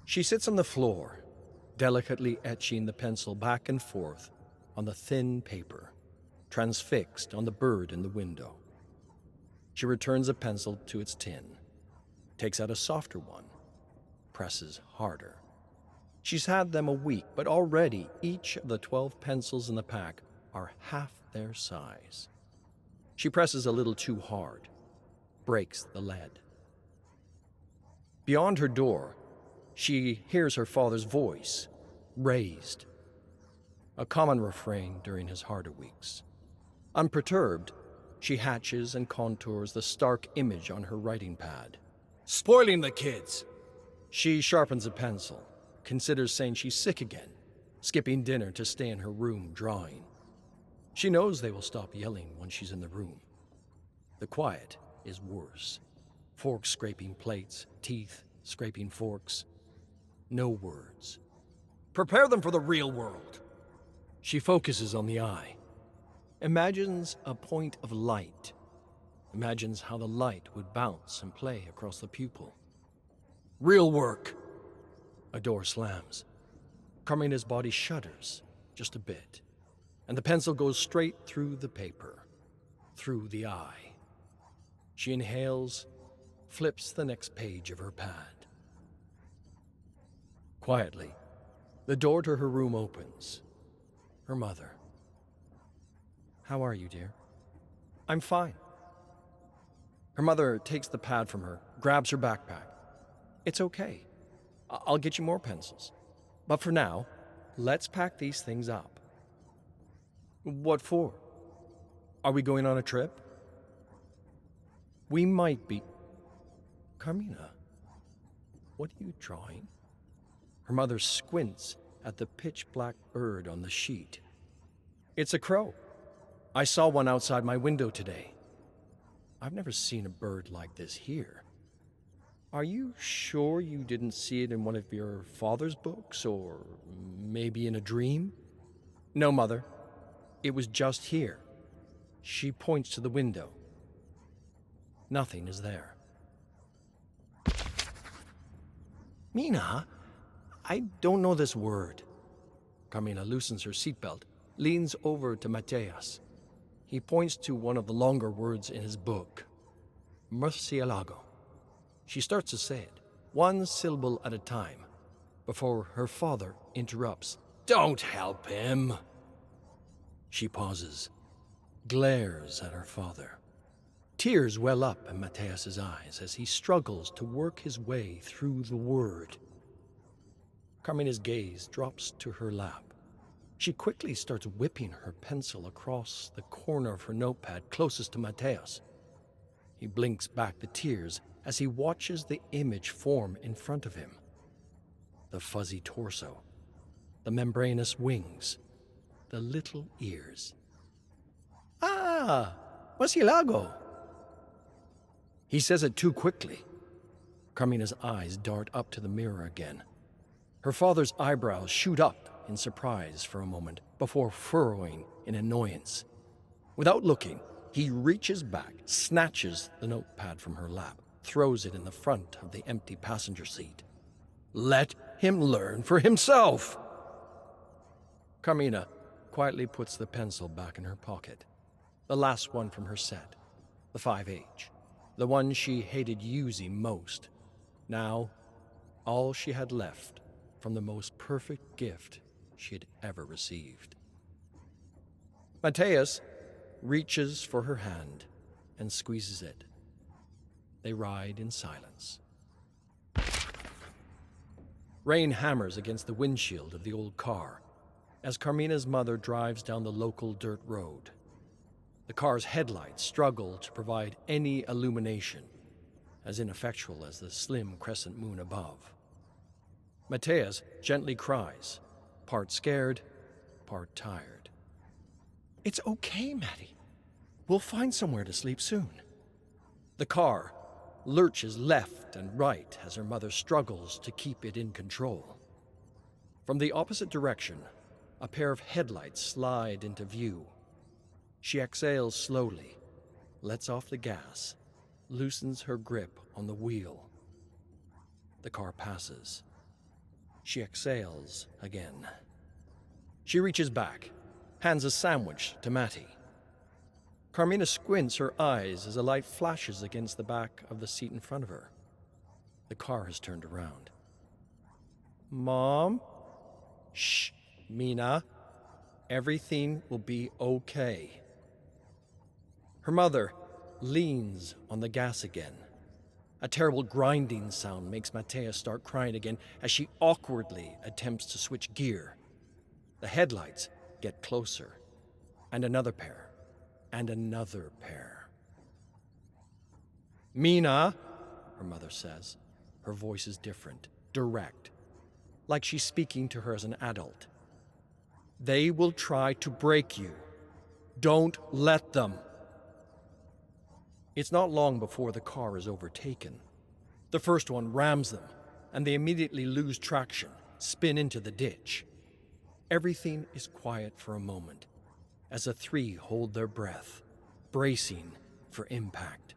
She sits on the floor, delicately etching the pencil back and forth on the thin paper, transfixed on the bird in the window. She returns a pencil to its tin, takes out a softer one, presses harder. She's had them a week, but already each of the 12 pencils in the pack are half their size. She presses a little too hard, breaks the lead. Beyond her door, she hears her father's voice, raised, a common refrain during his harder weeks. Unperturbed, she hatches and contours the stark image on her writing pad. Spoiling the kids! She sharpens a pencil, considers saying she's sick again, skipping dinner to stay in her room drawing. She knows they will stop yelling when she's in the room. The quiet is worse. Forks scraping plates, teeth scraping forks. No words. Prepare them for the real world. She focuses on the eye. Imagines a point of light. Imagines how the light would bounce and play across the pupil. Real work. A door slams. Carmina's body shudders just a bit, and the pencil goes straight through the paper, through the eye. She inhales, flips the next page of her pad. Quietly, the door to her room opens. Her mother. "How are you, dear?" "I'm fine." Her mother takes the pad from her, grabs her backpack. "It's okay. I'll get you more pencils. But for now, let's pack these things up." "What for? Are we going on a trip?" "We might be." "Carmina, what are you drawing?" Her mother squints at the pitch-black bird on the sheet. "It's a crow. I saw one outside my window today. I've never seen a bird like this here." "Are you sure you didn't see it in one of your father's books, or maybe in a dream?" "No, Mother. It was just here." She points to the window. Nothing is there. "Mina, I don't know this word." Carmina loosens her seatbelt, leans over to Mateus. He points to one of the longer words in his book. "Murcielago." She starts to say it, one syllable at a time, before her father interrupts. "Don't help him." She pauses, glares at her father. Tears well up in Mateus's eyes as he struggles to work his way through the word. Carmina's gaze drops to her lap. She quickly starts whipping her pencil across the corner of her notepad closest to Mateus. He blinks back the tears as he watches the image form in front of him. The fuzzy torso, the membranous wings, the little ears. "Ah, Murcielago." He says it too quickly. Carmina's eyes dart up to the mirror again. Her father's eyebrows shoot up in surprise for a moment before furrowing in annoyance. Without looking, he reaches back, snatches the notepad from her lap, throws it in the front of the empty passenger seat. "Let him learn for himself." Carmina quietly puts the pencil back in her pocket, the last one from her set, the 5H, the one she hated using most. Now, all she had left from the most perfect gift she had ever received. Mateus reaches for her hand and squeezes it. They ride in silence. Rain hammers against the windshield of the old car as Carmina's mother drives down the local dirt road. The car's headlights struggle to provide any illumination, as ineffectual as the slim crescent moon above. Mateus gently cries, part scared, part tired. "It's okay, Maddie. We'll find somewhere to sleep soon." The car lurches left and right as her mother struggles to keep it in control. From the opposite direction, a pair of headlights slide into view. She exhales slowly, lets off the gas, loosens her grip on the wheel. The car passes. She exhales again. She reaches back, hands a sandwich to Matty. Carmina squints her eyes as a light flashes against the back of the seat in front of her. The car has turned around. Mom? Shh, Mina. Everything will be okay. Her mother leans on the gas again. A terrible grinding sound makes Matea start crying again as she awkwardly attempts to switch gear. The headlights get closer, and another pair, and another pair. Mina, her mother says. Her voice is different, direct, like she's speaking to her as an adult. They will try to break you. Don't let them. It's not long before the car is overtaken. The first one rams them, and they immediately lose traction, spin into the ditch. Everything is quiet for a moment, as the three hold their breath, bracing for impact.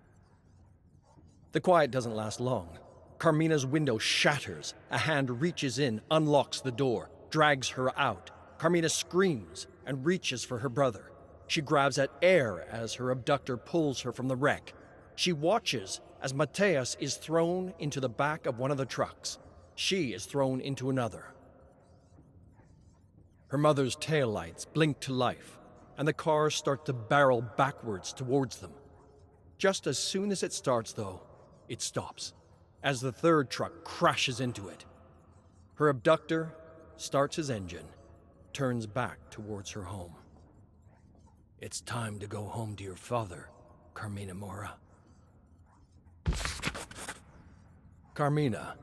The quiet doesn't last long. Carmina's window shatters. A hand reaches in, unlocks the door, drags her out. Carmina screams and reaches for her brother. She grabs at air as her abductor pulls her from the wreck. She watches as Mateus is thrown into the back of one of the trucks. She is thrown into another. Her mother's taillights blink to life, and the cars start to barrel backwards towards them. Just as soon as it starts, though, it stops, as the third truck crashes into it. Her abductor starts his engine, turns back towards her home. It's time to go home to your father, Carmina Mora. Carmina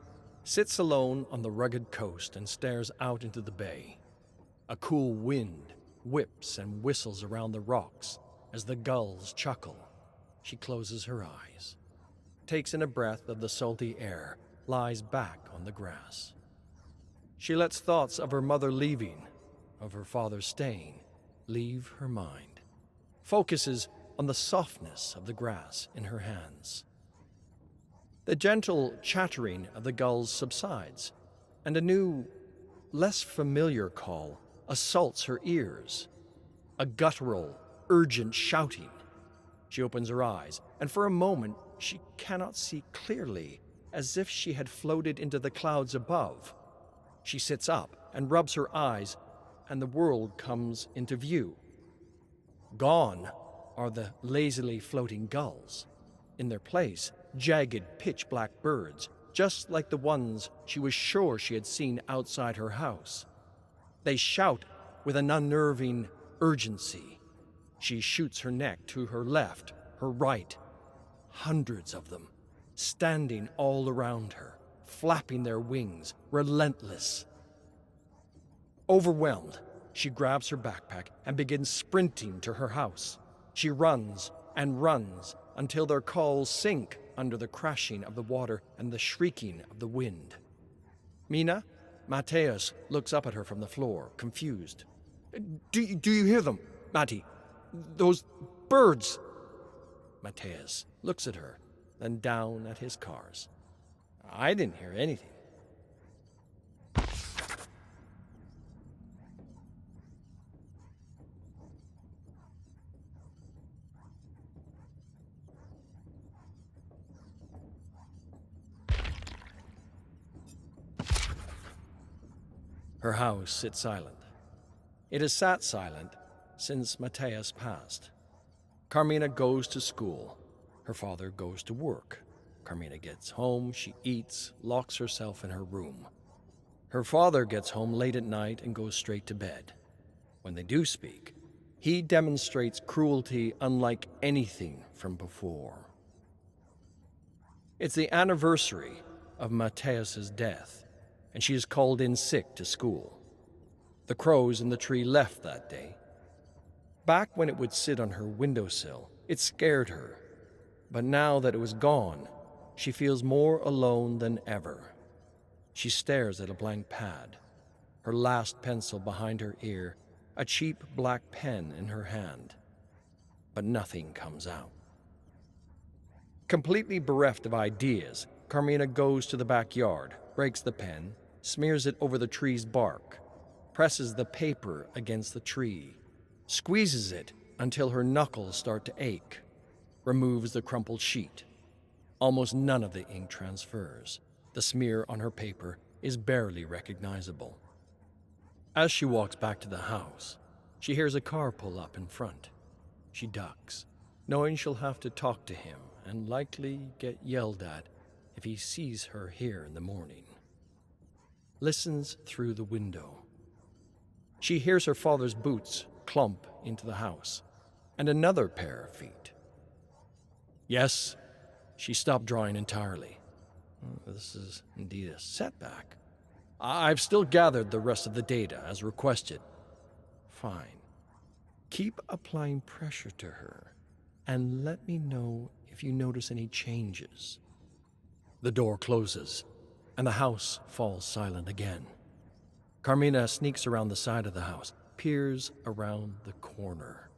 sits alone on the rugged coast and stares out into the bay. A cool wind whips and whistles around the rocks as the gulls chuckle. She closes her eyes, takes in a breath of the salty air, lies back on the grass. She lets thoughts of her mother leaving, of her father staying, leave her mind. Focuses on the softness of the grass in her hands. The gentle chattering of the gulls subsides, and a new, less familiar call assaults her ears. A guttural, urgent shouting. She opens her eyes, and for a moment she cannot see clearly, as if she had floated into the clouds above. She sits up and rubs her eyes, and the world comes into view. Gone are the lazily floating gulls. In their place, jagged, pitch-black birds, just like the ones she was sure she had seen outside her house. They shout with an unnerving urgency. She shoots her neck to her left, her right. Hundreds of them, standing all around her, flapping their wings, relentless. Overwhelmed, she grabs her backpack and begins sprinting to her house. She runs and runs until their calls sink under the crashing of the water and the shrieking of the wind. Mina? Mateus looks up at her from the floor, confused. Do you hear them, Matty? Those birds? Mateus looks at her, then down at his cars. I didn't hear anything. Her house sits silent. It has sat silent since Mateus passed. Carmina goes to school. Her father goes to work. Carmina gets home, she eats, locks herself in her room. Her father gets home late at night and goes straight to bed. When they do speak, he demonstrates cruelty unlike anything from before. It's the anniversary of Mateus's death, and she is called in sick to school. The crows in the tree left that day. Back when it would sit on her windowsill, it scared her. But now that it was gone, she feels more alone than ever. She stares at a blank pad, her last pencil behind her ear, a cheap black pen in her hand. But nothing comes out. Completely bereft of ideas, Carmina goes to the backyard, breaks the pen, smears it over the tree's bark, presses the paper against the tree, squeezes it until her knuckles start to ache, removes the crumpled sheet. Almost none of the ink transfers. The smear on her paper is barely recognizable. As she walks back to the house, she hears a car pull up in front. She ducks, knowing she'll have to talk to him and likely get yelled at if he sees her here in the morning. Listens through the window. She hears her father's boots clump into the house, and another pair of feet. Yes, she stopped drawing entirely. This is indeed a setback. I've still gathered the rest of the data as requested. Fine. Keep applying pressure to her, and let me know if you notice any changes. The door closes, and the house falls silent again. Carmina sneaks around the side of the house, peers around the corner.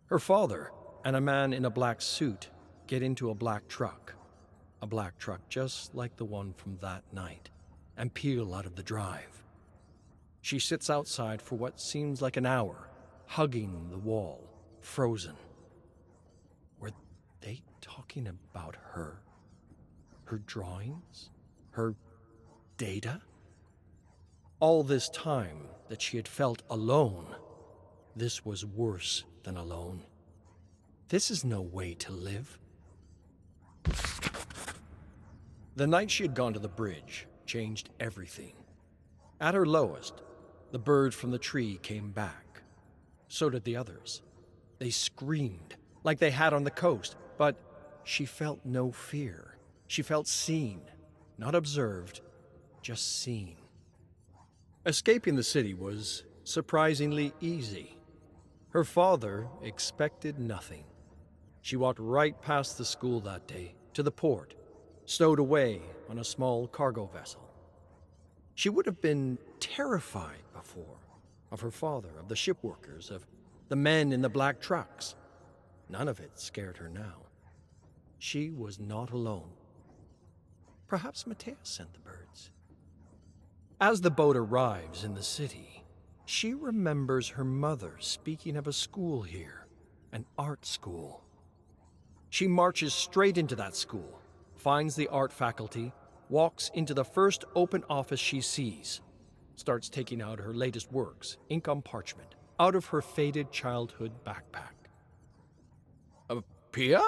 Her father and a man in a black suit get into a black truck just like the one from that night, and peel out of the drive. She sits outside for what seems like an hour, hugging the wall, frozen. Were they talking about her? Her drawings? Her data? All this time that she had felt alone, this was worse than alone. This is no way to live. The night she had gone to the bridge changed everything. At her lowest, the bird from the tree came back. So did the others. They screamed like they had on the coast, but she felt no fear. She felt seen, not observed, just seen. Escaping the city was surprisingly easy. Her father expected nothing. She walked right past the school that day, to the port, stowed away on a small cargo vessel. She would have been terrified before, of her father, of the shipworkers, of the men in the black trucks. None of it scared her now. She was not alone. Perhaps Mateus sent the birds. As the boat arrives in the city, she remembers her mother speaking of a school here, an art school. She marches straight into that school, finds the art faculty, walks into the first open office she sees, starts taking out her latest works, ink on parchment, out of her faded childhood backpack. Pia?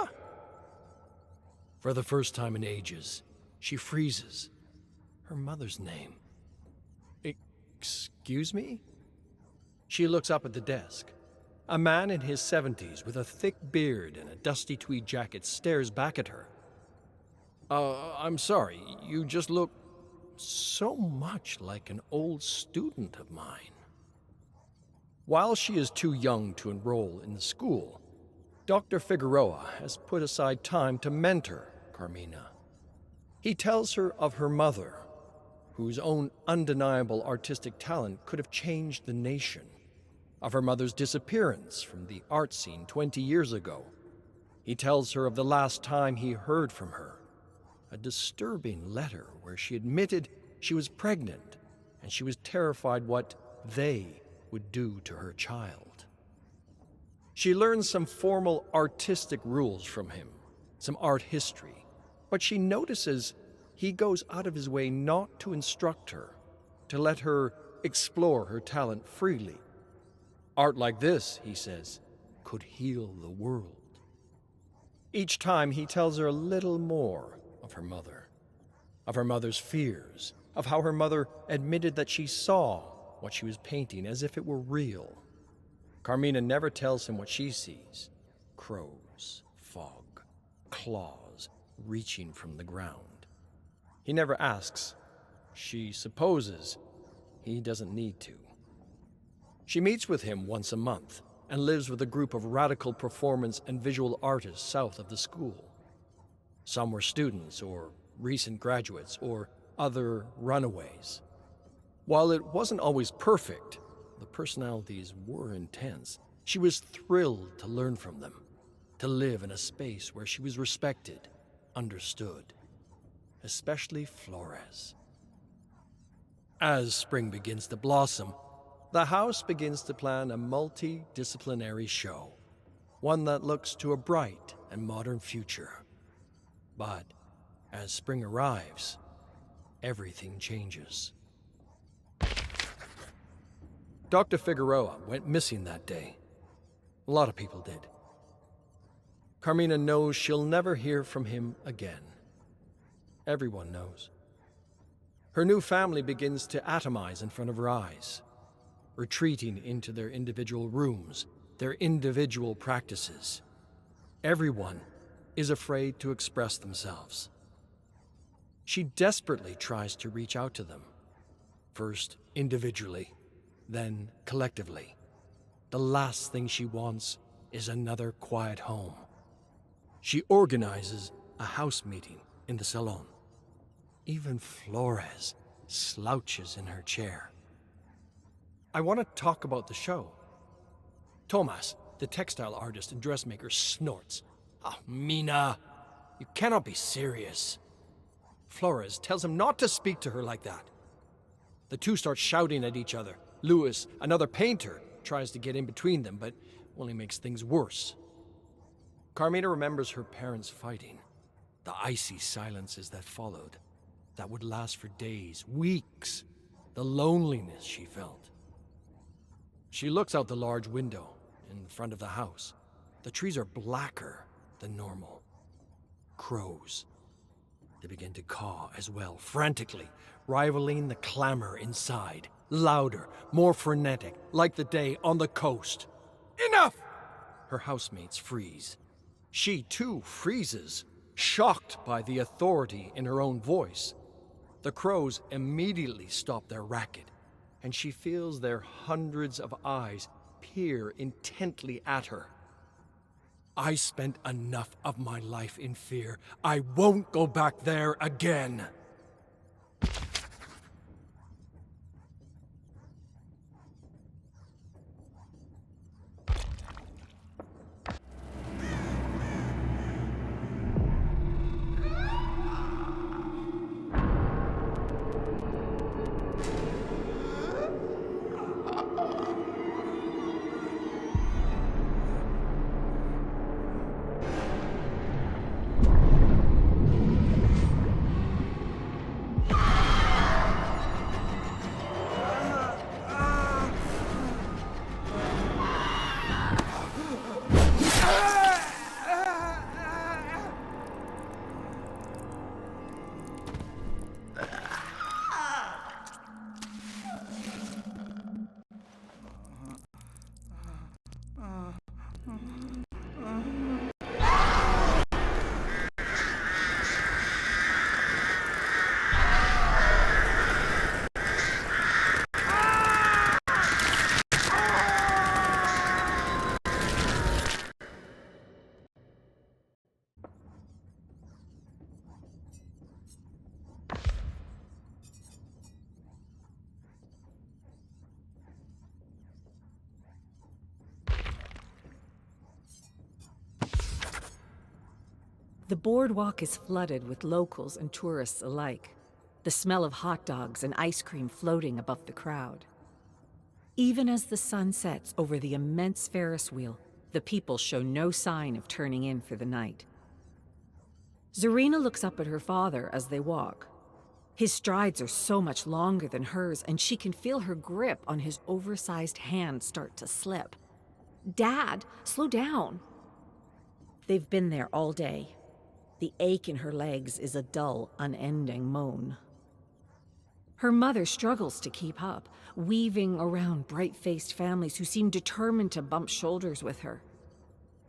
For the first time in ages, she freezes. Her mother's name. Excuse me? She looks up at the desk. A man in his 70s with a thick beard and a dusty tweed jacket stares back at her. I'm sorry, you just look So much like an old student of mine. While she is too young to enroll in the school, Dr. Figueroa has put aside time to mentor Carmina. He tells her of her mother, whose own undeniable artistic talent could have changed the nation, of her mother's disappearance from the art scene 20 years ago. He tells her of the last time he heard from her, a disturbing letter where she admitted she was pregnant and she was terrified what they would do to her child. She learns some formal artistic rules from him, some art history, but she notices he goes out of his way not to instruct her, to let her explore her talent freely. Art like this, he says, could heal the world. Each time he tells her a little more of her mother's fears, of how her mother admitted that she saw what she was painting as if it were real. Carmina never tells him what she sees: crows, fog, claws reaching from the ground. He never asks. She supposes he doesn't need to. She meets with him once a month and lives with a group of radical performance and visual artists south of the school. Some were students or recent graduates or other runaways. While it wasn't always perfect, the personalities were intense. She was thrilled to learn from them, to live in a space where she was respected, understood, especially Flores. As spring begins to blossom, the house begins to plan a multidisciplinary show, one that looks to a bright and modern future. But as spring arrives, everything changes. Dr. Figueroa went missing that day. A lot of people did. Carmina knows she'll never hear from him again. Everyone knows. Her new family begins to atomize in front of her eyes, retreating into their individual rooms, their individual practices. Everyone is afraid to express themselves. She desperately tries to reach out to them, first individually, then collectively. The last thing she wants is another quiet home. She organizes a house meeting in the salon. Even Flores slouches in her chair. I want to talk about the show. Tomas, the textile artist and dressmaker, snorts. Ah, Mina, you cannot be serious. Flores tells him not to speak to her like that. The two start shouting at each other. Louis, another painter, tries to get in between them, but only makes things worse. Carmina remembers her parents fighting, the icy silences that followed, that would last for days, weeks, the loneliness she felt. She looks out the large window in front of the house. The trees are blacker than normal. Crows. They begin to caw as well, frantically, rivaling the clamor inside. Louder, more frenetic, like the day on the coast. Enough! Her housemates freeze. She, too, freezes, shocked by the authority in her own voice. The crows immediately stop their racket, and she feels their hundreds of eyes peer intently at her. I spent enough of my life in fear. I won't go back there again. The boardwalk is flooded with locals and tourists alike, the smell of hot dogs and ice cream floating above the crowd. Even as the sun sets over the immense Ferris wheel, the people show no sign of turning in for the night. Zarina looks up at her father as they walk. His strides are so much longer than hers, and she can feel her grip on his oversized hand start to slip. "Dad, slow down." They've been there all day. The ache in her legs is a dull, unending moan. Her mother struggles to keep up, weaving around bright-faced families who seem determined to bump shoulders with her.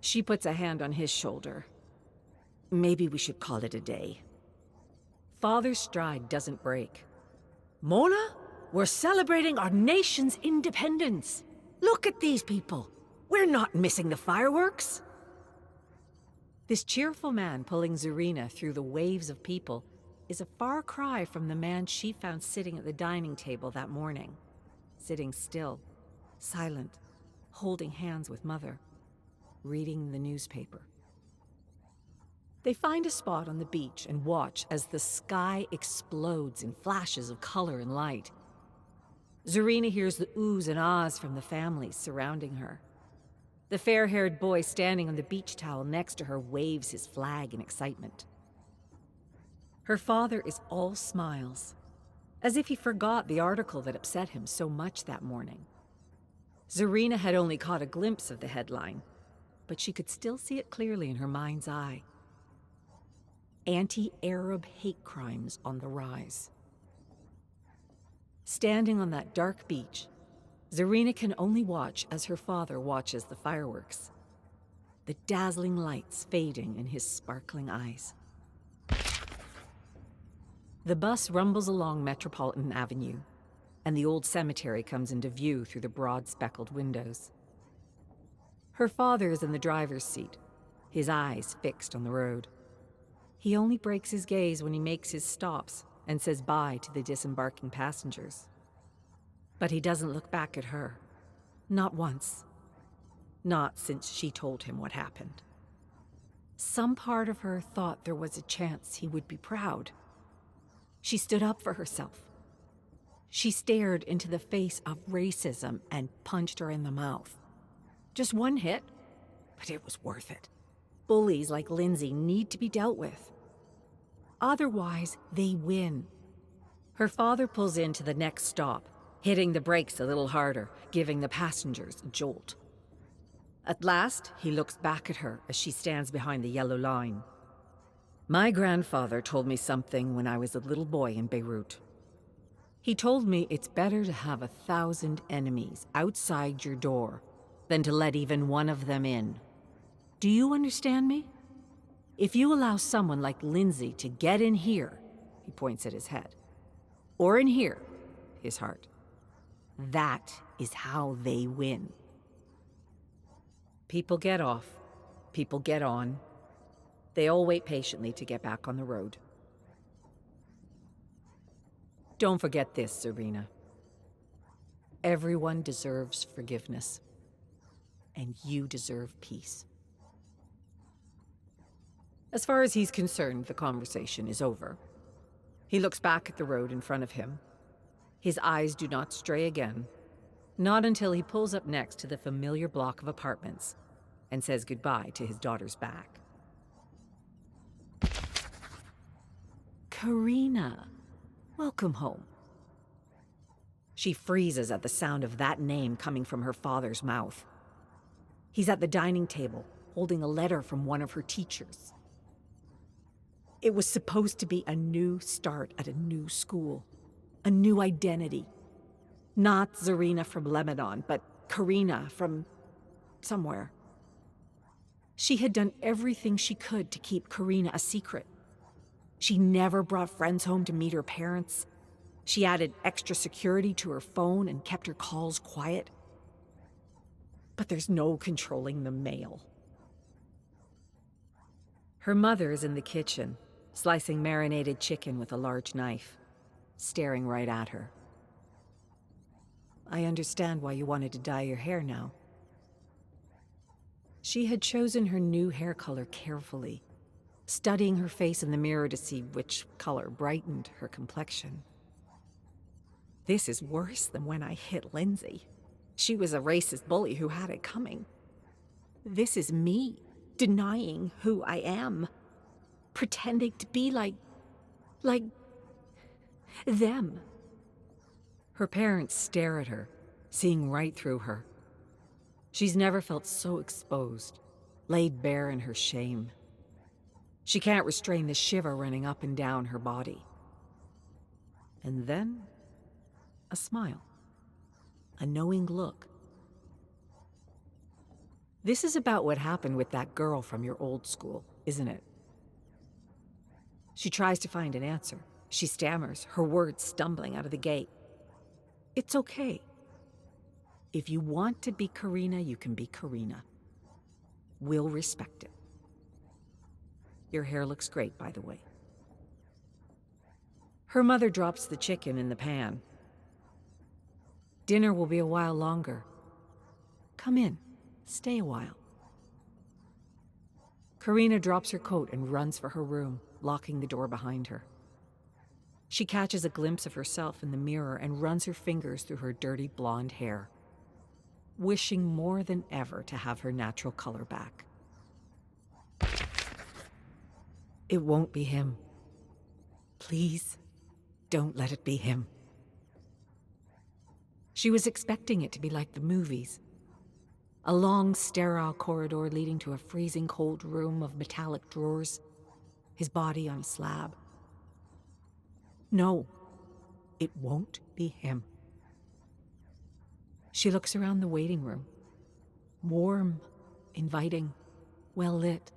She puts a hand on his shoulder. "Maybe we should call it a day." Father's stride doesn't break. "Mona, we're celebrating our nation's independence. Look at these people. We're not missing the fireworks." This cheerful man pulling Zarina through the waves of people is a far cry from the man she found sitting at the dining table that morning. Sitting still, silent, holding hands with Mother, reading the newspaper. They find a spot on the beach and watch as the sky explodes in flashes of color and light. Zarina hears the oohs and ahs from the families surrounding her. The fair-haired boy standing on the beach towel next to her waves his flag in excitement. Her father is all smiles, as if he forgot the article that upset him so much that morning. Zarina had only caught a glimpse of the headline, but she could still see it clearly in her mind's eye. Anti-Arab hate crimes on the rise. Standing on that dark beach, Zarina can only watch as her father watches the fireworks, the dazzling lights fading in his sparkling eyes. The bus rumbles along Metropolitan Avenue, and the old cemetery comes into view through the broad speckled windows. Her father is in the driver's seat, his eyes fixed on the road. He only breaks his gaze when he makes his stops and says bye to the disembarking passengers. But he doesn't look back at her. Not once. Not since she told him what happened. Some part of her thought there was a chance he would be proud. She stood up for herself. She stared into the face of racism and punched her in the mouth. Just one hit, but it was worth it. Bullies like Lindsay need to be dealt with. Otherwise, they win. Her father pulls into the next stop, hitting the brakes a little harder, giving the passengers a jolt. At last, he looks back at her as she stands behind the yellow line. My grandfather told me something when I was a little boy in Beirut. He told me it's better to have 1,000 enemies outside your door than to let even one of them in. Do you understand me? If you allow someone like Lindsay to get in here, he points at his head, or in here, his heart, that is how they win. People get off, people get on. They all wait patiently to get back on the road. Don't forget this, Zarina. Everyone deserves forgiveness, and you deserve peace. As far as he's concerned, the conversation is over. He looks back at the road in front of him. His eyes do not stray again, not until he pulls up next to the familiar block of apartments and says goodbye to his daughter's back. Karina, welcome home. She freezes at the sound of that name coming from her father's mouth. He's at the dining table, holding a letter from one of her teachers. It was supposed to be a new start at a new school, a new identity. Not Zarina from Lebanon, but Karina from somewhere. She had done everything she could to keep Karina a secret. She never brought friends home to meet her parents. She added extra security to her phone and kept her calls quiet. But there's no controlling the mail. Her mother is in the kitchen, slicing marinated chicken with a large knife, staring right at her. I understand why you wanted to dye your hair now. She had chosen her new hair color carefully, studying her face in the mirror to see which color brightened her complexion. This is worse than when I hit Lindsay. She was a racist bully who had it coming. This is me, denying who I am, pretending to be like them. Her parents stare at her, seeing right through her. She's never felt so exposed, laid bare in her shame. She can't restrain the shiver running up and down her body. And then, a smile. A knowing look. This is about what happened with that girl from your old school, isn't it? She tries to find an answer. She stammers, her words stumbling out of the gate. It's okay. If you want to be Karina, you can be Karina. We'll respect it. Your hair looks great, by the way. Her mother drops the chicken in the pan. Dinner will be a while longer. Come in. Stay a while. Karina drops her coat and runs for her room, locking the door behind her. She catches a glimpse of herself in the mirror and runs her fingers through her dirty blonde hair, wishing more than ever to have her natural color back. It won't be him. Please, don't let it be him. She was expecting it to be like the movies. A long, sterile corridor leading to a freezing cold room of metallic drawers, his body on a slab. No, it won't be him. She looks around the waiting room. Warm, inviting, well lit.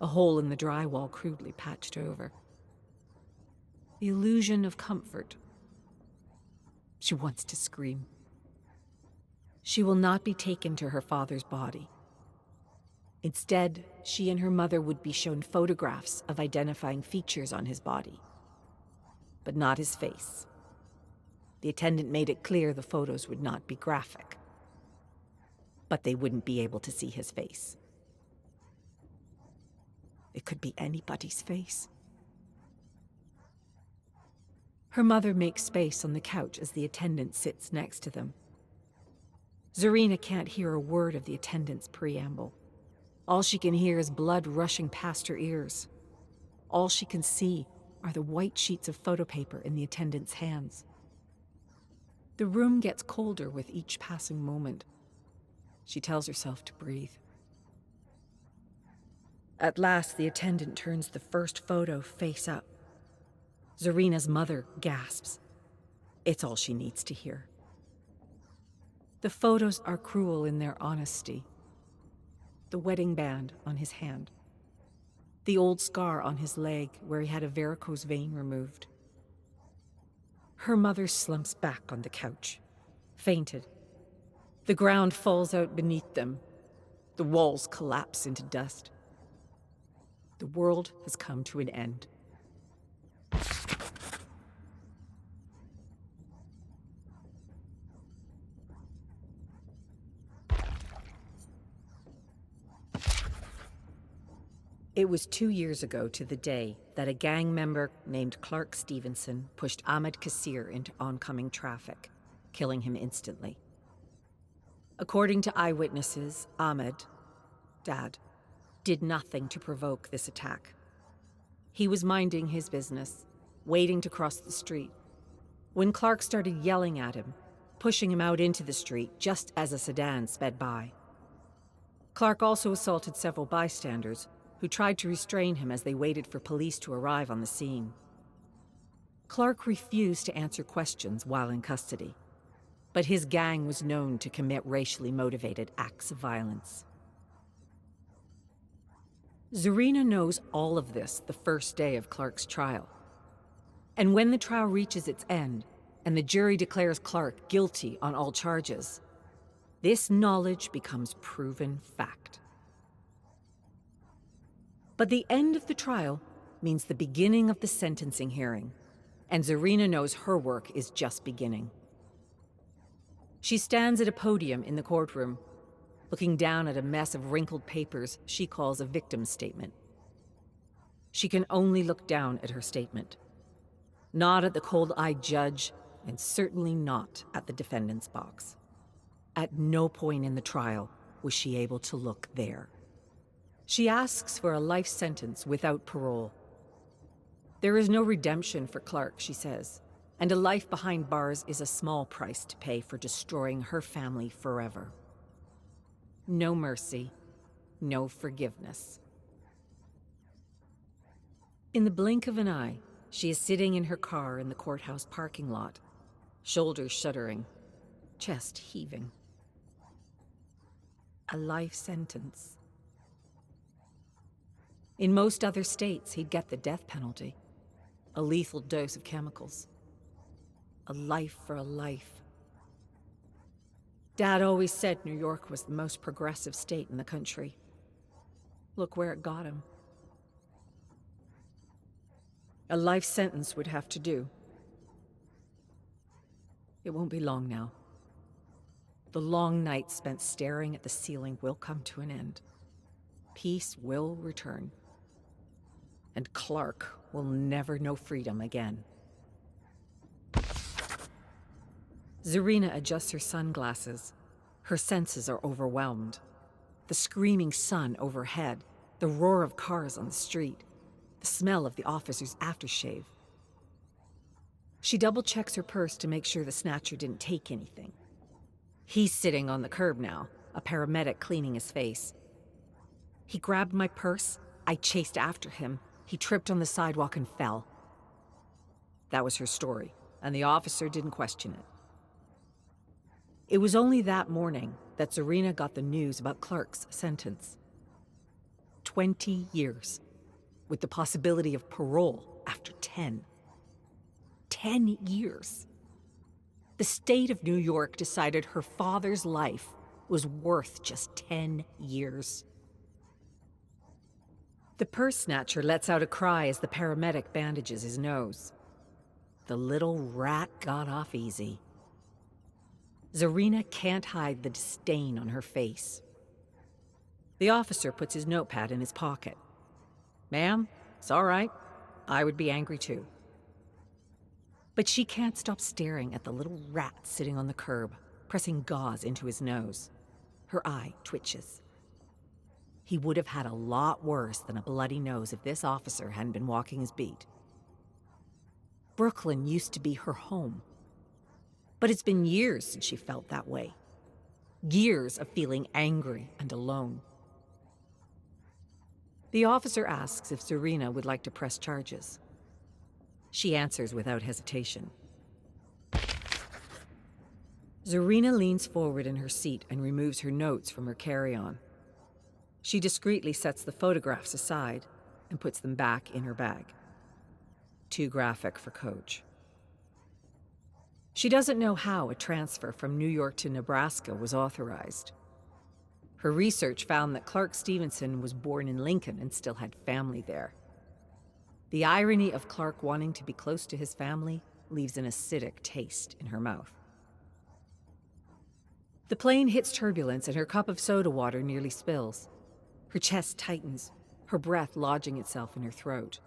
A hole in the drywall crudely patched over. The illusion of comfort. She wants to scream. She will not be taken to her father's body. Instead, she and her mother would be shown photographs of identifying features on his body, but not his face. The attendant made it clear the photos would not be graphic, but they wouldn't be able to see his face. It could be anybody's face. Her mother makes space on the couch as the attendant sits next to them. Zarina can't hear a word of the attendant's preamble. All she can hear is blood rushing past her ears. All she can see are the white sheets of photo paper in the attendant's hands. The room gets colder with each passing moment. She tells herself to breathe. At last, the attendant turns the first photo face up. Zarina's mother gasps. It's all she needs to hear. The photos are cruel in their honesty. The wedding band on his hand. The old scar on his leg where he had a varicose vein removed. Her mother slumps back on the couch, fainted. The ground falls out beneath them. The walls collapse into dust. The world has come to an end. It was 2 years ago to the day that a gang member named Clark Stevenson pushed Ahmed Kassir into oncoming traffic, killing him instantly. According to eyewitnesses, Ahmed, Dad, did nothing to provoke this attack. He was minding his business, waiting to cross the street, when Clark started yelling at him, pushing him out into the street just as a sedan sped by. Clark also assaulted several bystanders, who tried to restrain him as they waited for police to arrive on the scene. Clark refused to answer questions while in custody, but his gang was known to commit racially motivated acts of violence. Zarina knows all of this the first day of Clark's trial. And when the trial reaches its end, and the jury declares Clark guilty on all charges, this knowledge becomes proven fact. But the end of the trial means the beginning of the sentencing hearing, and Zarina knows her work is just beginning. She stands at a podium in the courtroom, looking down at a mess of wrinkled papers she calls a victim's statement. She can only look down at her statement, not at the cold-eyed judge, and certainly not at the defendant's box. At no point in the trial was she able to look there. She asks for a life sentence without parole. There is no redemption for Clark, she says, and a life behind bars is a small price to pay for destroying her family forever. No mercy, no forgiveness. In the blink of an eye, she is sitting in her car in the courthouse parking lot, shoulders shuddering, chest heaving. A life sentence. In most other states, he'd get the death penalty, a lethal dose of chemicals. A life for a life. Dad always said New York was the most progressive state in the country. Look where it got him. A life sentence would have to do. It won't be long now. The long night spent staring at the ceiling will come to an end. Peace will return. And Clark will never know freedom again. Zarina adjusts her sunglasses. Her senses are overwhelmed. The screaming sun overhead, the roar of cars on the street, the smell of the officer's aftershave. She double-checks her purse to make sure the snatcher didn't take anything. He's sitting on the curb now, a paramedic cleaning his face. He grabbed my purse, I chased after him, he tripped on the sidewalk and fell. That was her story, and the officer didn't question it. It was only that morning that Zarina got the news about Clark's sentence. 20 years, with the possibility of parole after 10. 10 years. The state of New York decided her father's life was worth just 10 years. The purse snatcher lets out a cry as the paramedic bandages his nose. The little rat got off easy. Zarina can't hide the disdain on her face. The officer puts his notepad in his pocket. "Ma'am, it's all right. I would be angry too." But she can't stop staring at the little rat sitting on the curb, pressing gauze into his nose. Her eye twitches. He would have had a lot worse than a bloody nose if this officer hadn't been walking his beat. Brooklyn used to be her home. But it's been years since she felt that way. Years of feeling angry and alone. The officer asks if Zarina would like to press charges. She answers without hesitation. Zarina leans forward in her seat and removes her notes from her carry-on. She discreetly sets the photographs aside and puts them back in her bag. Too graphic for Coach. She doesn't know how a transfer from New York to Nebraska was authorized. Her research found that Clark Stevenson was born in Lincoln and still had family there. The irony of Clark wanting to be close to his family leaves an acidic taste in her mouth. The plane hits turbulence and her cup of soda water nearly spills. Her chest tightens, her breath lodging itself in her throat.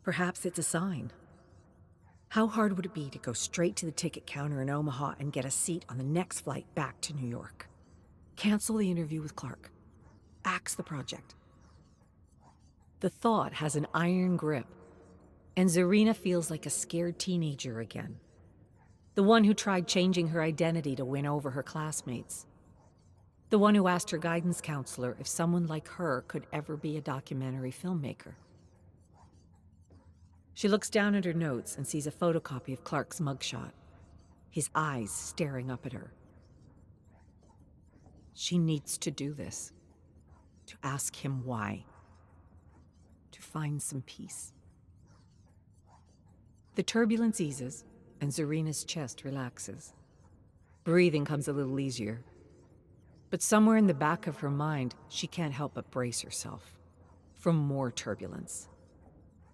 Perhaps it's a sign. How hard would it be to go straight to the ticket counter in Omaha and get a seat on the next flight back to New York? Cancel the interview with Clark. Axe the project. The thought has an iron grip, and Zarina feels like a scared teenager again. The one who tried changing her identity to win over her classmates. The one who asked her guidance counselor if someone like her could ever be a documentary filmmaker. She looks down at her notes and sees a photocopy of Clark's mugshot, his eyes staring up at her. She needs to do this, to ask him why, to find some peace. The turbulence eases, and Zarina's chest relaxes. Breathing comes a little easier. But somewhere in the back of her mind, she can't help but brace herself for more turbulence.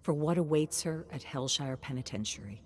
For what awaits her at Hellshire Penitentiary.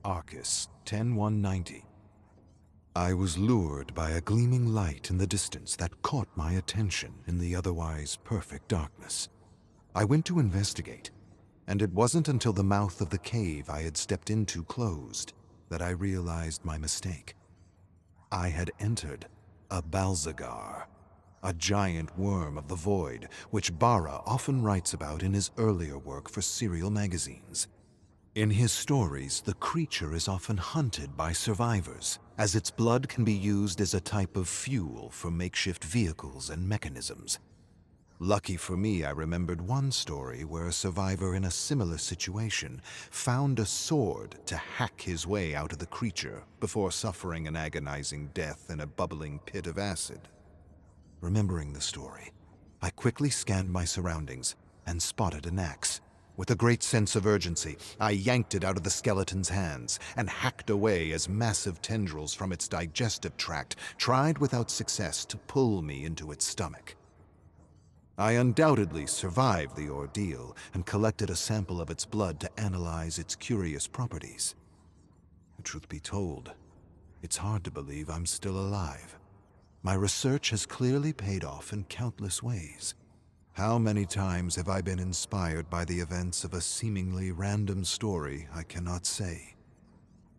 Arcus 10190. I was lured by a gleaming light in the distance that caught my attention in the otherwise perfect darkness. I went to investigate, and it wasn't until the mouth of the cave I had stepped into closed that I realized my mistake. I had entered a Balzagar, a giant worm of the void, which Bara often writes about in his earlier work for serial magazines. In his stories, the creature is often hunted by survivors, as its blood can be used as a type of fuel for makeshift vehicles and mechanisms. Lucky for me, I remembered one story where a survivor in a similar situation found a sword to hack his way out of the creature before suffering an agonizing death in a bubbling pit of acid. Remembering the story, I quickly scanned my surroundings and spotted an axe. With a great sense of urgency, I yanked it out of the skeleton's hands and hacked away as massive tendrils from its digestive tract tried without success to pull me into its stomach. I undoubtedly survived the ordeal and collected a sample of its blood to analyze its curious properties. Truth be told, it's hard to believe I'm still alive. My research has clearly paid off in countless ways. How many times have I been inspired by the events of a seemingly random story, I cannot say.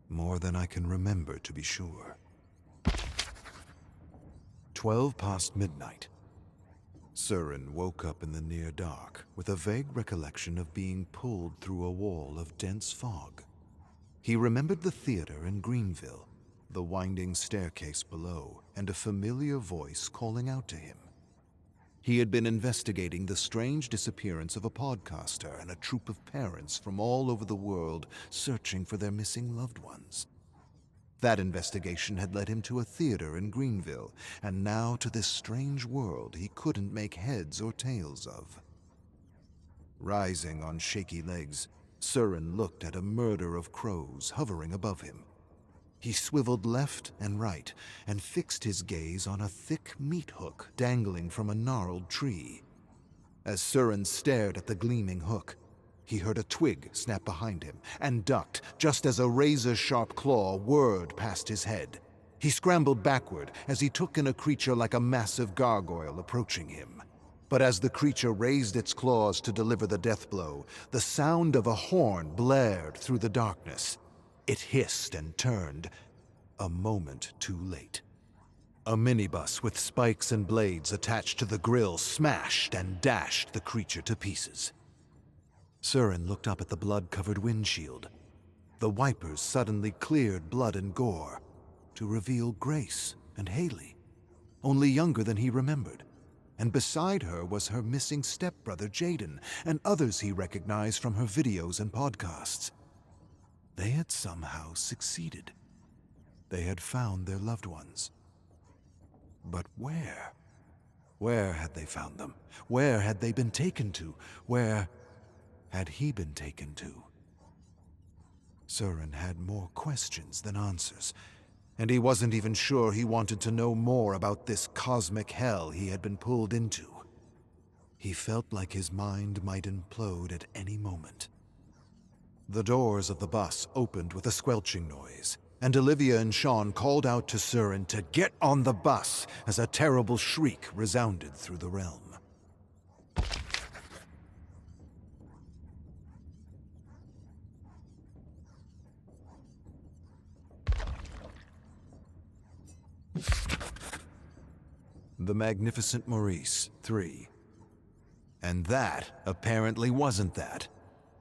More than I can remember, to be sure. 12 past midnight. Surin woke up in the near dark with a vague recollection of being pulled through a wall of dense fog. He remembered the theater in Greenville, the winding staircase below, and a familiar voice calling out to him. He had been investigating the strange disappearance of a podcaster and a troop of parents from all over the world searching for their missing loved ones. That investigation had led him to a theater in Greenville, and now to this strange world he couldn't make heads or tails of. Rising on shaky legs, Surin looked at a murder of crows hovering above him. He swiveled left and right and fixed his gaze on a thick meat hook dangling from a gnarled tree. As Surin stared at the gleaming hook, he heard a twig snap behind him and ducked just as a razor-sharp claw whirred past his head. He scrambled backward as he took in a creature like a massive gargoyle approaching him. But as the creature raised its claws to deliver the death blow, the sound of a horn blared through the darkness. It hissed and turned, a moment too late. A minibus with spikes and blades attached to the grill smashed and dashed the creature to pieces. Surin looked up at the blood-covered windshield. The wipers suddenly cleared blood and gore to reveal Grace and Haley, only younger than he remembered. And beside her was her missing stepbrother Jaden and others he recognized from her videos and podcasts. They had somehow succeeded. They had found their loved ones. But where? Where had they found them? Where had they been taken to? Where had he been taken to? Surin had more questions than answers, and he wasn't even sure he wanted to know more about this cosmic hell he had been pulled into. He felt like his mind might implode at any moment. The doors of the bus opened with a squelching noise, and Olivia and Sean called out to Surin to get on the bus as a terrible shriek resounded through the realm. The Magnificent Maurice, 3. And that apparently wasn't that.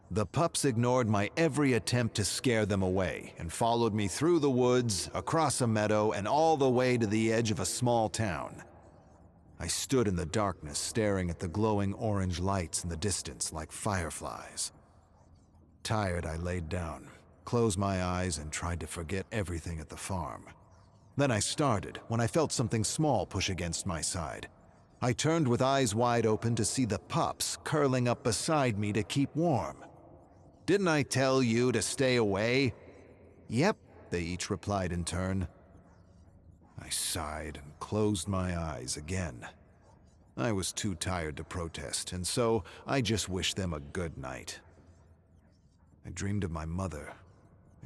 The pups ignored my every attempt to scare them away and followed me through the woods, across a meadow, and all the way to the edge of a small town. I stood in the darkness staring at the glowing orange lights in the distance like fireflies. Tired, I laid down, closed my eyes, and tried to forget everything at the farm. Then I started when I felt something small push against my side. I turned with eyes wide open to see the pups curling up beside me to keep warm. "Didn't I tell you to stay away?" "Yep," they each replied in turn. I sighed and closed my eyes again. I was too tired to protest, and so I just wished them a good night. I dreamed of my mother,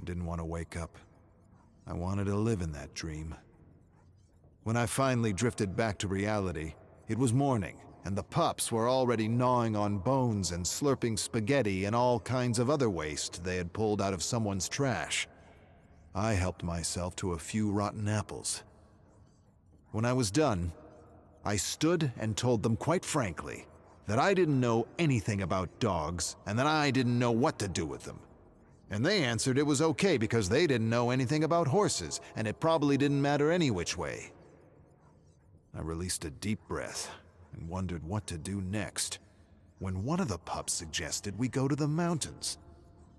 I didn't want to wake up. I wanted to live in that dream. When I finally drifted back to reality, it was morning, and the pups were already gnawing on bones and slurping spaghetti and all kinds of other waste they had pulled out of someone's trash. I helped myself to a few rotten apples. When I was done, I stood and told them quite frankly that I didn't know anything about dogs and that I didn't know what to do with them. And they answered it was okay because they didn't know anything about horses and it probably didn't matter any which way. I released a deep breath and wondered what to do next, when one of the pups suggested we go to the mountains.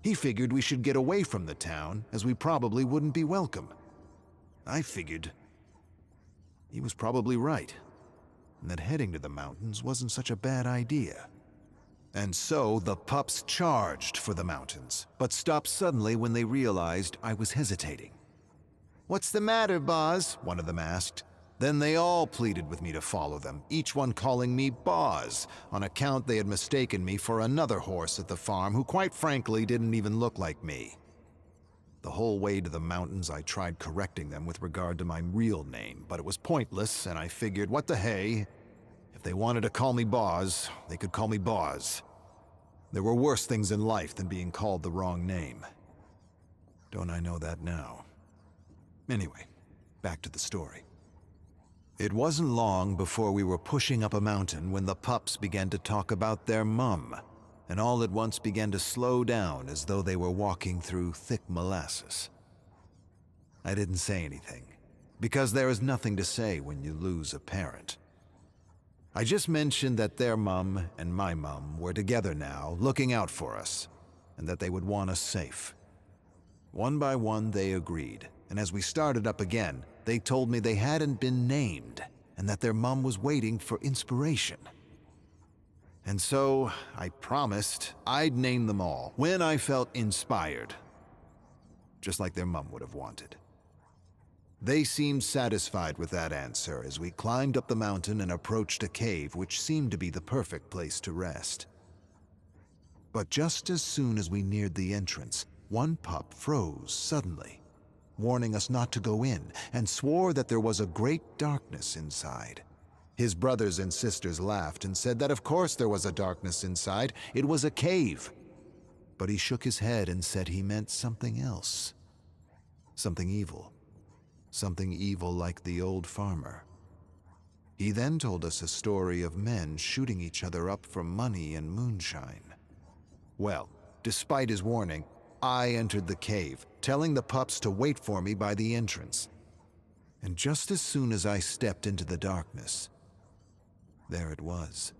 He figured we should get away from the town, as we probably wouldn't be welcome. I figured he was probably right, and that heading to the mountains wasn't such a bad idea. And so the pups charged for the mountains, but stopped suddenly when they realized I was hesitating. "What's the matter, Boz?" one of them asked. Then they all pleaded with me to follow them, each one calling me Boz, on account they had mistaken me for another horse at the farm who quite frankly didn't even look like me. The whole way to the mountains I tried correcting them with regard to my real name, but it was pointless, and I figured, what the hey? If they wanted to call me Boz, they could call me Boz. There were worse things in life than being called the wrong name. Don't I know that now? Anyway, back to the story. It wasn't long before we were pushing up a mountain when the pups began to talk about their mum, and all at once began to slow down as though they were walking through thick molasses. I didn't say anything, because there is nothing to say when you lose a parent. I just mentioned that their mum and my mum were together now, looking out for us, and that they would want us safe. One by one they agreed, and as we started up again, they told me they hadn't been named, and that their mum was waiting for inspiration. And so, I promised I'd name them all when I felt inspired, just like their mum would have wanted. They seemed satisfied with that answer as we climbed up the mountain and approached a cave which seemed to be the perfect place to rest. But just as soon as we neared the entrance, one pup froze suddenly, warning us not to go in, and swore that there was a great darkness inside. His brothers and sisters laughed and said that of course there was a darkness inside, it was a cave. But he shook his head and said he meant something else. Something evil. Something evil like the old farmer. He then told us a story of men shooting each other up for money and moonshine. Well, despite his warning, I entered the cave, telling the pups to wait for me by the entrance. And just as soon as I stepped into the darkness, there it was.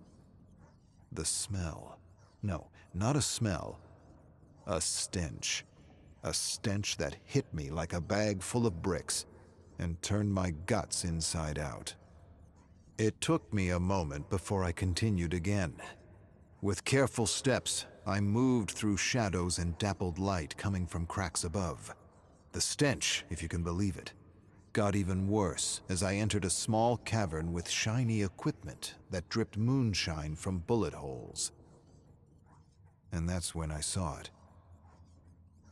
The smell. No, not a smell. A stench. A stench that hit me like a bag full of bricks and turned my guts inside out. It took me a moment before I continued again. With careful steps, I moved through shadows and dappled light coming from cracks above. The stench, if you can believe it, got even worse as I entered a small cavern with shiny equipment that dripped moonshine from bullet holes. And that's when I saw it.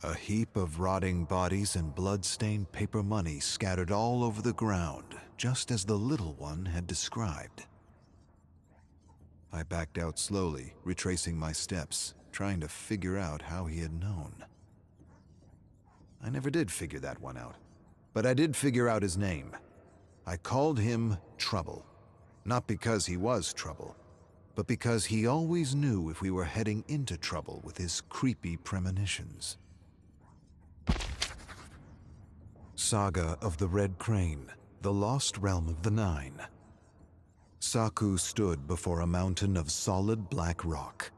A heap of rotting bodies and blood-stained paper money scattered all over the ground, just as the little one had described. I backed out slowly, retracing my steps, trying to figure out how he had known. I never did figure that one out, but I did figure out his name. I called him Trouble, not because he was trouble, but because he always knew if we were heading into trouble with his creepy premonitions. Saga of the Red Crane, the Lost Realm of the Nine. Saku stood before a mountain of solid black rock.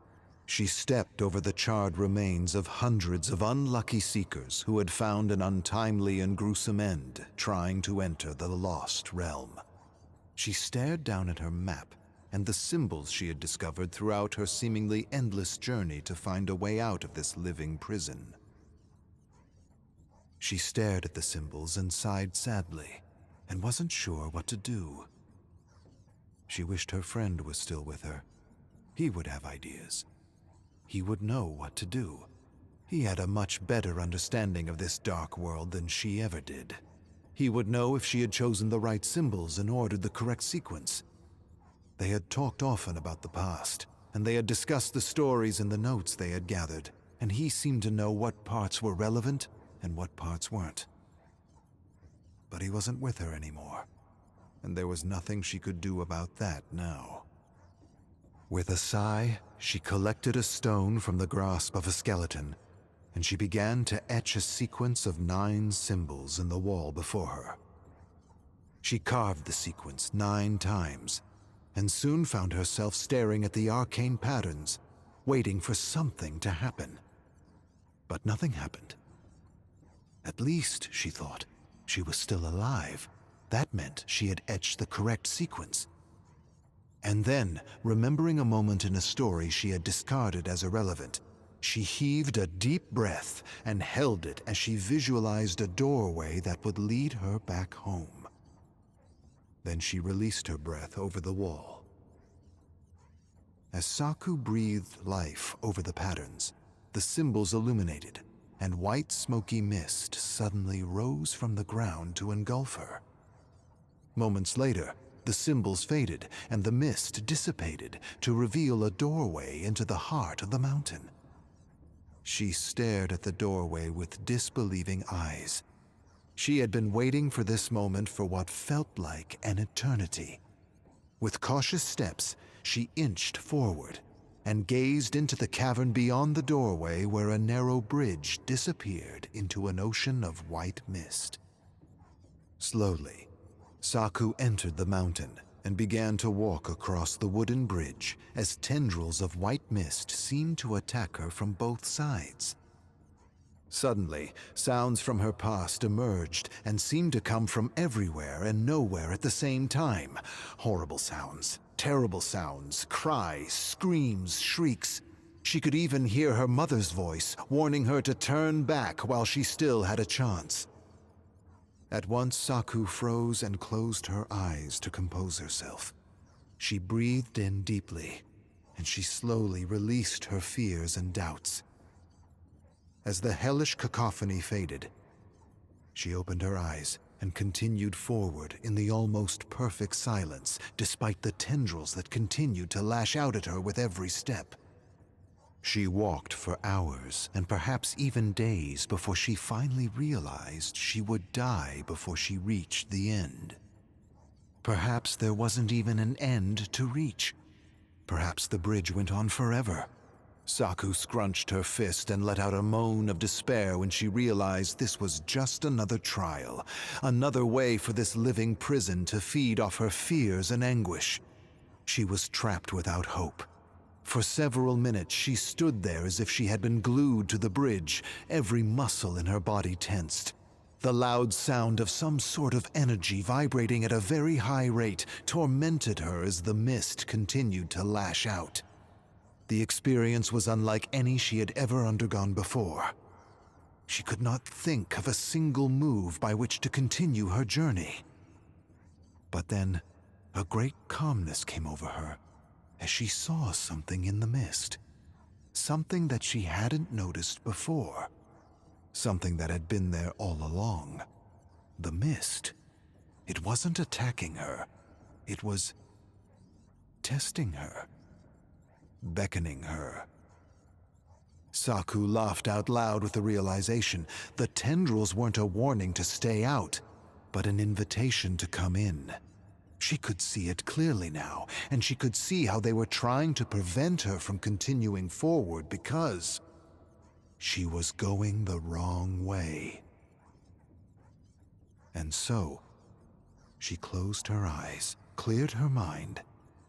She stepped over the charred remains of hundreds of unlucky seekers who had found an untimely and gruesome end trying to enter the Lost Realm. She stared down at her map and the symbols she had discovered throughout her seemingly endless journey to find a way out of this living prison. She stared at the symbols and sighed sadly, and wasn't sure what to do. She wished her friend was still with her. He would have ideas. He would know what to do. He had a much better understanding of this dark world than she ever did. He would know if she had chosen the right symbols and ordered the correct sequence. They had talked often about the past, and they had discussed the stories in the notes they had gathered, and he seemed to know what parts were relevant and what parts weren't. But he wasn't with her anymore, and there was nothing she could do about that now. With a sigh, she collected a stone from the grasp of a skeleton, and she began to etch a sequence of 9 symbols in the wall before her. She carved the sequence 9 times, and soon found herself staring at the arcane patterns, waiting for something to happen. But nothing happened. At least, she thought, she was still alive. That meant she had etched the correct sequence. And then, remembering a moment in a story she had discarded as irrelevant, she heaved a deep breath and held it as she visualized a doorway that would lead her back home. Then she released her breath over the wall. As Saku breathed life over the patterns, the symbols illuminated, and white smoky mist suddenly rose from the ground to engulf her. Moments later, the symbols faded and the mist dissipated to reveal a doorway into the heart of the mountain. She stared at the doorway with disbelieving eyes. She had been waiting for this moment for what felt like an eternity. With cautious steps, she inched forward and gazed into the cavern beyond the doorway where a narrow bridge disappeared into an ocean of white mist. Slowly, Saku entered the mountain and began to walk across the wooden bridge as tendrils of white mist seemed to attack her from both sides. Suddenly, sounds from her past emerged and seemed to come from everywhere and nowhere at the same time. Horrible sounds, terrible sounds, cries, screams, shrieks. She could even hear her mother's voice warning her to turn back while she still had a chance. At once, Saku froze and closed her eyes to compose herself. She breathed in deeply, and she slowly released her fears and doubts. As the hellish cacophony faded, she opened her eyes and continued forward in the almost perfect silence, despite the tendrils that continued to lash out at her with every step. She walked for hours and perhaps even days before she finally realized she would die before she reached the end. Perhaps there wasn't even an end to reach. Perhaps the bridge went on forever. Saku scrunched her fist and let out a moan of despair when she realized this was just another trial, another way for this living prison to feed off her fears and anguish. She was trapped without hope. For several minutes, she stood there as if she had been glued to the bridge, every muscle in her body tensed. The loud sound of some sort of energy vibrating at a very high rate tormented her as the mist continued to lash out. The experience was unlike any she had ever undergone before. She could not think of a single move by which to continue her journey. But then, a great calmness came over her as she saw something in the mist. Something that she hadn't noticed before. Something that had been there all along. The mist. It wasn't attacking her. It was testing her. Beckoning her. Saku laughed out loud with the realization. The tendrils weren't a warning to stay out, but an invitation to come in. She could see it clearly now, and she could see how they were trying to prevent her from continuing forward because she was going the wrong way. And so, she closed her eyes, cleared her mind,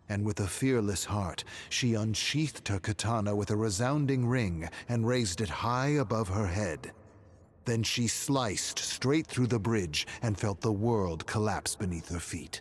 and with a fearless heart, she unsheathed her katana with a resounding ring and raised it high above her head. Then she sliced straight through the bridge and felt the world collapse beneath her feet.